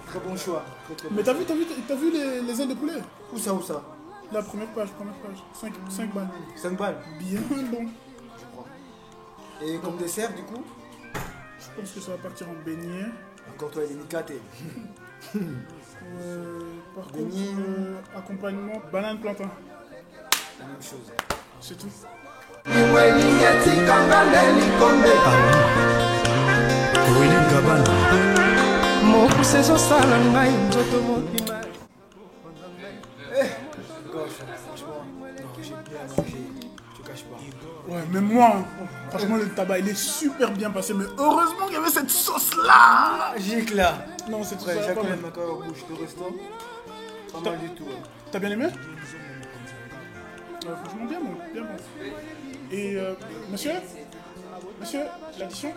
Très bon choix. Mais t'as vu les ailes de poulet? Où ça? La première page. 5 balles. 5 balles. Bien bon. Et comme dessert, du coup? Je pense que ça va partir en beignet. Encore toi, il est nicaté. Par contre, accompagnement, banane plantain. La même chose. C'est tout. Franchement, non, j'ai bien mangé. Je te cache pas. Ouais, même moi, hein. Franchement, le tabac, il est super bien passé. Mais heureusement qu'il y avait cette sauce-là. Magique là. Non, c'est tout Ouais, ça. j'ai quand même encore au bouche de resto. Pas mal du tout. Ouais. T'as bien aimé? Franchement, bien bon. Et monsieur, l'addition?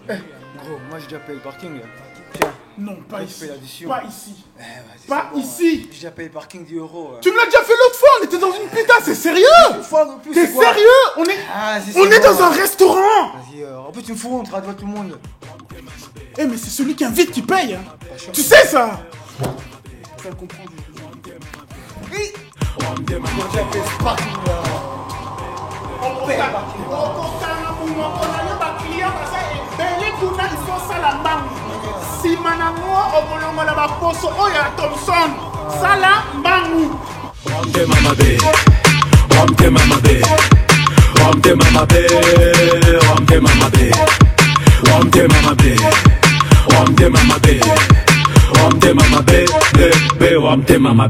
Gros, moi j'ai déjà payé le parking là. Tiens. Non, pas Je ici. fais l'addition. Pas ici. Vas-y, Pas c'est bon, ici. J'ai déjà payé le parking 10 €. Tu me l'as déjà fait l'autre fois, on était dans une pita, c'est sérieux? Une fois de plus, T'es c'est quoi? sérieux? On est bon. dans un restaurant. Vas-y, en plus tu me fous honte, devant tout le monde. Eh mais c'est celui qui invite qui paye, hein. Tu sais ça? Ça le comprend. Oui. J'ai déjà payé ce parking là. On paye le parking. Mama